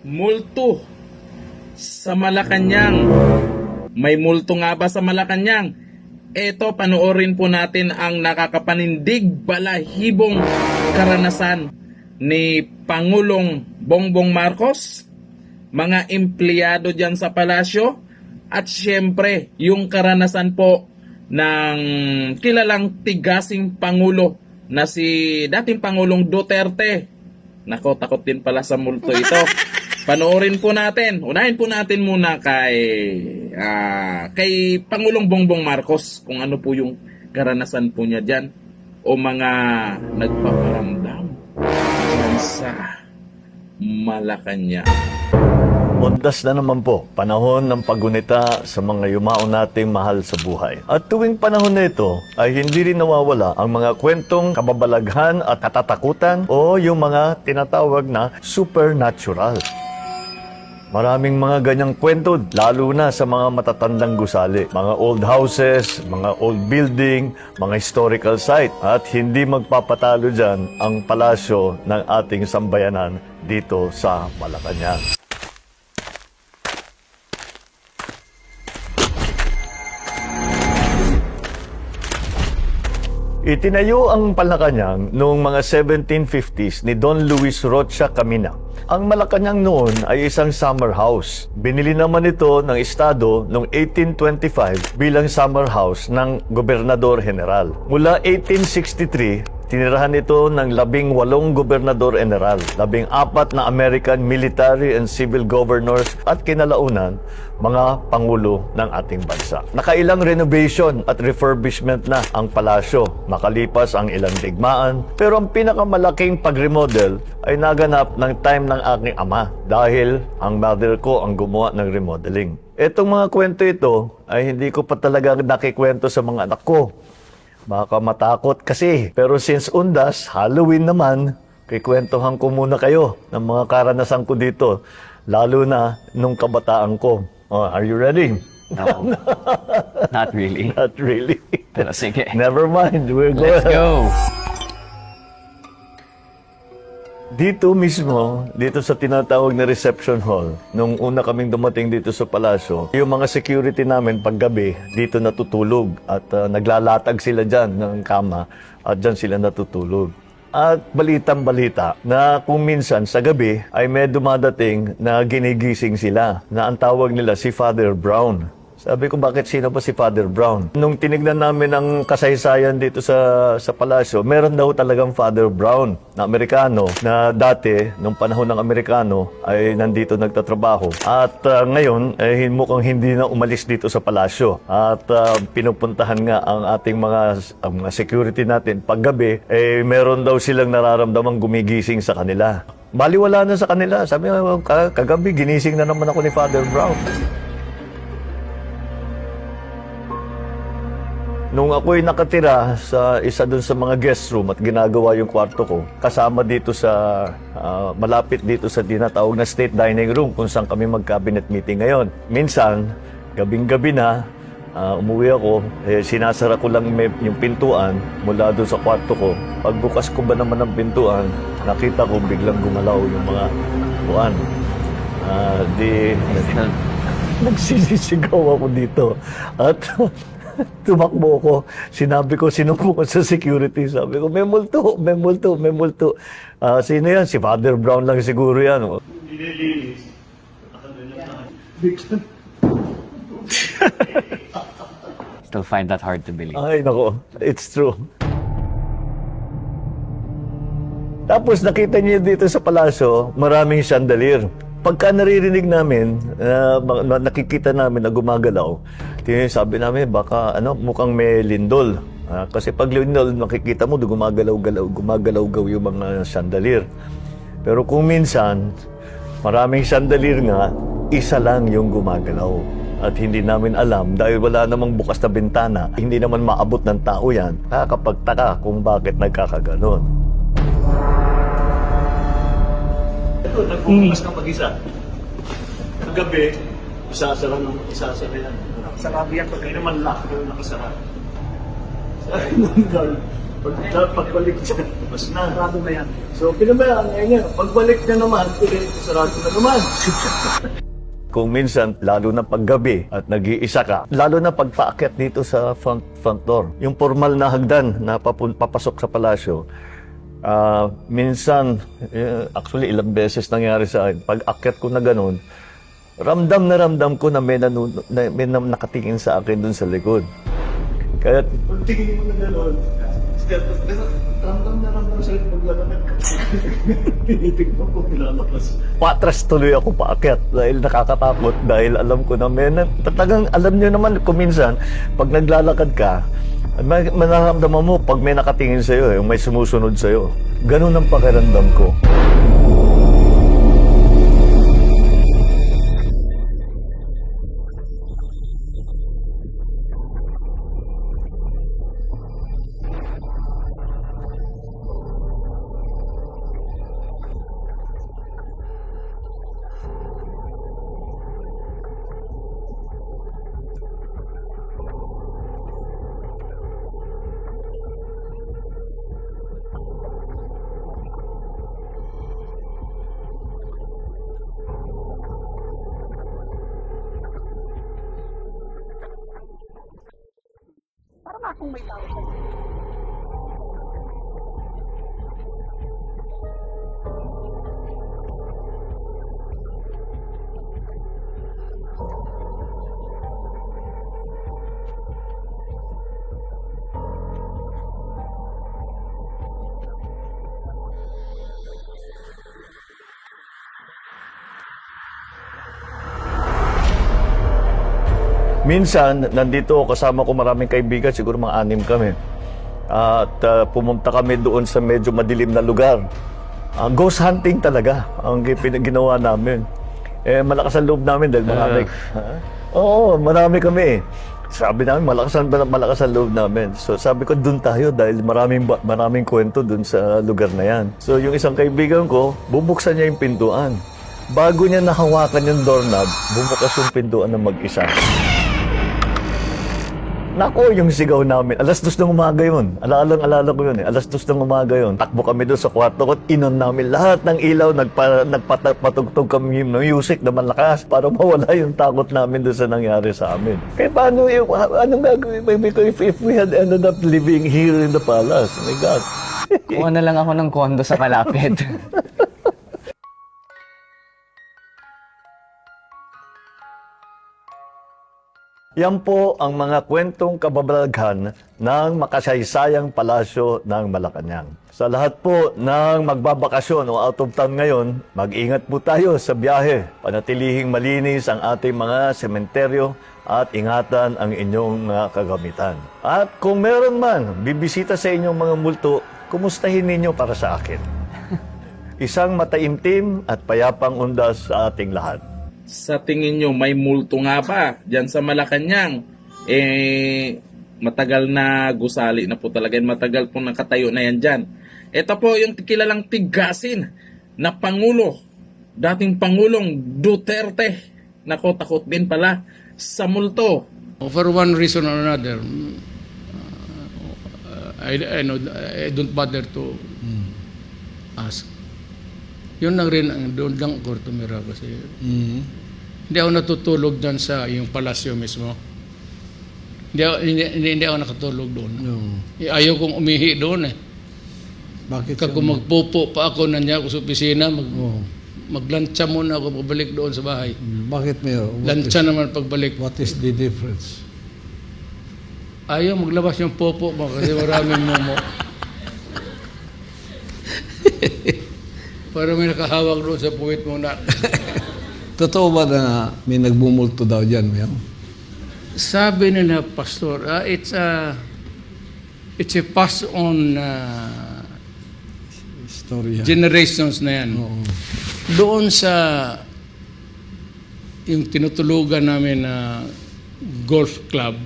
multo sa Malacanang. May multo nga ba sa Malacanang? Eto, panoorin po natin ang nakakapanindig balahibong karanasan ni Pangulong Bongbong Marcos, mga empleyado dyan sa palasyo, at syempre yung karanasan po ng kilalang tigasing Pangulo na si dating Pangulong Duterte. Nako, takot din pala sa multo ito. Panoorin po natin. Unahin po natin muna kay Pangulong Bongbong Marcos kung ano po yung karanasan po niya dyan o mga nagpaparamdam dyan sa Malacanang. Undas na naman po, panahon ng paggunita sa mga yumao nating mahal sa buhay. At tuwing panahon na ito, ay hindi rin nawawala ang mga kwentong kababalaghan at katatakutan o yung mga tinatawag na supernatural. Maraming mga ganyang kwento, lalo na sa mga matatandang gusali. Mga old houses, mga old building, mga historical site. At hindi magpapatalo dyan ang palasyo ng ating sambayanan dito sa Malacanang. Itinayo ang Malacanang noong mga 1750s ni Don Luis Rocha Camina. Ang Malacanang noon ay isang summer house. Binili naman ito ng Estado noong 1825 bilang summer house ng Gobernador General. Mula 1863, tinirahan ito ng 18 gobernador general, 14 na American military and civil governors at kinalaunan, mga pangulo ng ating bansa. Nakailang renovation at refurbishment na ang palasyo, makalipas ang ilang digmaan, pero ang pinakamalaking pag-remodel ay naganap ng time ng aking ama dahil ang mother ko ang gumawa ng remodeling. Itong mga kwento ito ay hindi ko pa talaga nakikwento sa mga anak ko. Baka matakot kasi. Pero since undas, Halloween naman, kikwentuhan ko muna kayo ng mga karanasan ko dito. Lalo na nung kabataan ko. Oh, are you ready? No, not really. Not really. Pero sige. Never mind. We're Let's go. Dito mismo, dito sa tinatawag na reception hall, nung una kaming dumating dito sa palasyo, yung mga security namin paggabi, dito natutulog at naglalatag sila dyan ng kama at dyan sila natutulog. At balitang-balita na kung minsan sa gabi ay may dumadating na ginigising sila na ang tawag nila si Father Brown. Sabi ko, bakit sino pa si Father Brown? Nung tinignan namin ang kasaysayan dito sa palasyo, meron daw talagang Father Brown na Amerikano na dati, nung panahon ng Amerikano, ay nandito nagtatrabaho. At ngayon, mukhang hindi na umalis dito sa palasyo. At pinupuntahan nga ang ating mga security natin. Paggabi, meron daw silang nararamdamang gumigising sa kanila. Baliwala na sa kanila. Sabi ko, kagabi, ginising na naman ako ni Father Brown. Nung ako'y nakatira sa isa dun sa mga guest room at ginagawa yung kwarto ko, kasama dito sa, malapit dito sa tinatawag na state dining room kung saan kami mag-cabinet meeting ngayon. Minsan, gabing-gabi na, umuwi ako, sinasara ko lang yung pintuan mula doon sa kwarto ko. Pagbukas ko ba naman ng pintuan, nakita ko biglang gumalaw yung mga buwan. Nagsisisigaw ako dito. At tumakbo ko. Sinabi ko, sinumbong ko sa security. Sabi ko, may multo, may multo, may multo. Sino yan? Si Father Brown lang siguro yan. Still find that hard to believe. Ay, nako. It's true. Tapos nakita niyo dito sa palasyo, maraming chandelier. Pagka naririnig namin, nakikita namin na gumagalaw, sabi namin, baka mukhang may lindol. Kasi pag lindol, makikita mo, gumagalaw-gaw yung mga chandelier. Pero kung minsan, maraming chandelier nga, isa lang yung gumagalaw. At hindi namin alam, dahil wala namang bukas na bintana, hindi naman maabot ng tao yan, nakakapagtaka kung bakit nagkakaganon. Ito, nagbubukas ka mag-isa. Kagabi, isasara yan. Nakasarabi yan pag Hindi naman lock, pero nakasara. Sabi ng girl, Pagbalik siya, mas na. Sarado na yan. So, pinabayaan niya. Pagbalik niya naman, sarado na naman. Kung minsan, lalo na paggabi at nag-iisa ka, lalo na pagpaakyat dito sa front door, yung formal na hagdan na papasok sa palasyo, minsan, actually ilang beses nangyari sa akin, pag akyat ko na ganun, ramdam ko na may nakatingin sa akin dun sa likod. Kaya, pag tingin mo na gano'n, ramdam sa likod paglalakad ka. Tinitignan ko, pinalabas. Patras tuloy ako paakyat dahil nakakatakot, dahil alam ko na talagang alam nyo naman kuminsan, pag naglalakad ka, manaramdaman mo pag may nakatingin sa'yo, yung may sumusunod sa'yo. Ganun ang pakiramdam ko. Parang akong may tao sa Minsan, nandito kasama ko maraming kaibigan, siguro mga 6 kami. At pumunta kami doon sa medyo madilim na lugar. Ghost hunting talaga ang ginawa namin. Malakas ang loob namin dahil marami. Oo, marami kami. Sabi namin, malakas ang loob namin. So sabi ko, doon tayo dahil maraming kwento doon sa lugar na yan. So yung isang kaibigan ko, bubuksan niya yung pintuan. Bago niya nahawakan yung doorknob, bumukas yung pintuan ng mag-isa. Nako, yung sigaw namin. 2:00 ng umaga yun. Alala ko yun eh. 2:00 ng umaga yun. Takbo kami doon sa kwarto ko. Inon namin lahat ng ilaw. Nagpatugtog kami ng music na malakas para mawala yung takot namin doon sa nangyari sa amin. Kaya paano yung, anong gagawin if we had ended up living here in the palace? Oh my God. Kuha na lang ako ng kondo sa malapit. Yan po ang mga kwentong kababalaghan ng makasaysayang palasyo ng Malacanang. Sa lahat po ng magbabakasyon o out of town ngayon, mag-ingat po tayo sa biyahe. Panatilihing malinis ang ating mga sementeryo at ingatan ang inyong mga kagamitan. At kung meron man bibisita sa inyong mga multo, kumustahin ninyo para sa akin. Isang mataimtim at payapang undas sa ating lahat. Sa tingin nyo, may multo nga ba dyan sa Malacanang? Matagal na gusali na po talaga. Matagal po nakatayo na yan dyan. Ito po yung kilalang tigasin na Pangulo. Dating Pangulong Duterte. Nako, takot din pala sa multo. For one reason or another, I don't bother to ask. Yun lang rin, doon lang ako tumira kasi hindi ako natutulog dyan sa yung palasyo mismo. Hindi ako nakatulog doon. Ayaw kong umihi doon eh. Bakit Kung magpupo pa ako nandiyan ako sa opisina, maglantsa muna ako pabalik doon sa bahay. Bakit Mayor? Lantsa naman pagbalik. What is the difference? Ayaw maglabas yung popo mo kasi maraming momo. Para may nakahawak doon sa puwit mo na. Totoo ba na may nagbumulto daw dyan, Mayor? Sabi nila, Pastor, it's a pass on Storya. generations na yan. Oo. Doon sa yung tinutulugan namin na golf club,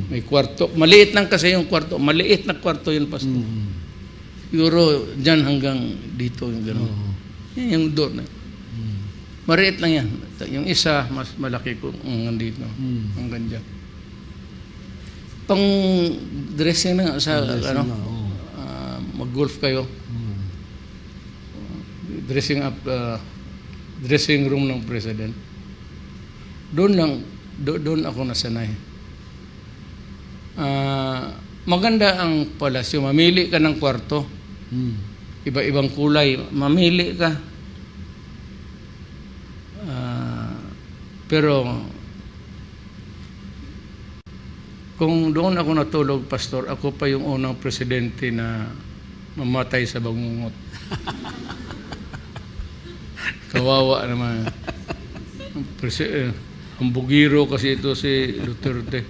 may kwarto. Maliit lang kasi yung kwarto. Maliit na kwarto yun, Pastor. Siguro dyan hanggang dito yung gano'n. Yan yung doon. Maliit lang yan. Yung isa, mas malaki ko hanggang dito. Hanggang dyan. Pang dressing na sa, mag-golf kayo. Dressing room ng president. Doon ako nasanay. Maganda ang palasyo. Mamili ka ng kwarto. Iba-ibang kulay. Mamili ka. Pero kung doon ako natulog, Pastor, ako pa yung unang presidente na mamatay sa bangungot. Kawawa naman. Ang bugiro kasi ito si Duterte.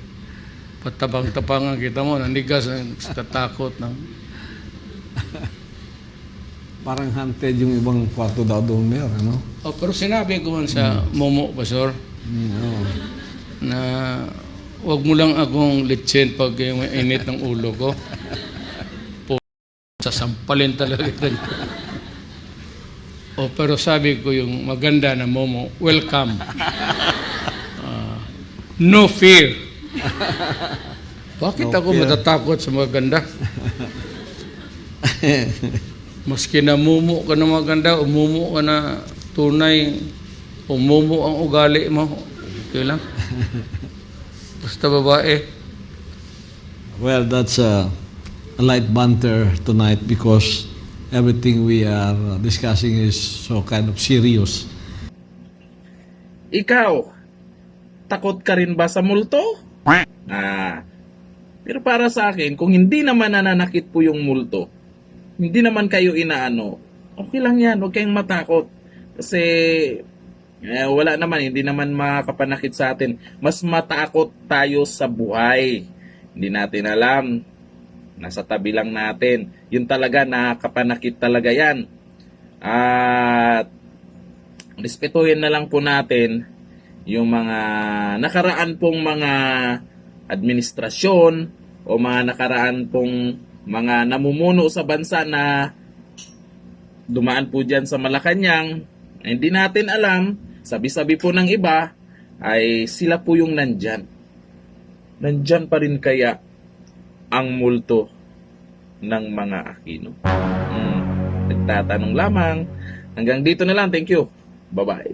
Patapang-tapangan kita mo, nanigas, tatakot. Parang haunted yung ibang kwarto daw doon, Mayor, ano? Pero sinabi ko man sa Momo, Pastor, na wag mo lang akong litsin pag yung init ng ulo ko. Sasampalin talaga ito. Pero sabi ko yung maganda na Momo, welcome. No fear. Bakit No ako fear. matatakot sa maganda? Maski na mumu ka na maganda, umumu ka na tunay, umumu ang ugali mo, okay lang. Basta babae. Well, that's a light banter tonight because everything we are discussing is so kind of serious. Ikaw, takot ka rin ba sa multo? Pero para sa akin, kung hindi naman nananakit po yung multo, hindi naman kayo inaano, okay lang yan, huwag kayong matakot. Kasi wala naman, hindi naman makapanakit sa atin. Mas matakot tayo sa buhay. Hindi natin alam. Nasa tabi lang natin. Yun talaga, nakapanakit talaga yan. At respetuhin na lang po natin yung mga nakaraan pong mga administrasyon o mga nakaraan pong mga namumuno sa bansa na dumaan po dyan sa Malacanang. Hindi natin alam, sabi-sabi po ng iba, ay sila po yung nandyan. Nandyan pa rin kaya ang multo ng mga Aquino? Nagtatanong lamang. Hanggang dito na lang. Thank you. Bye-bye.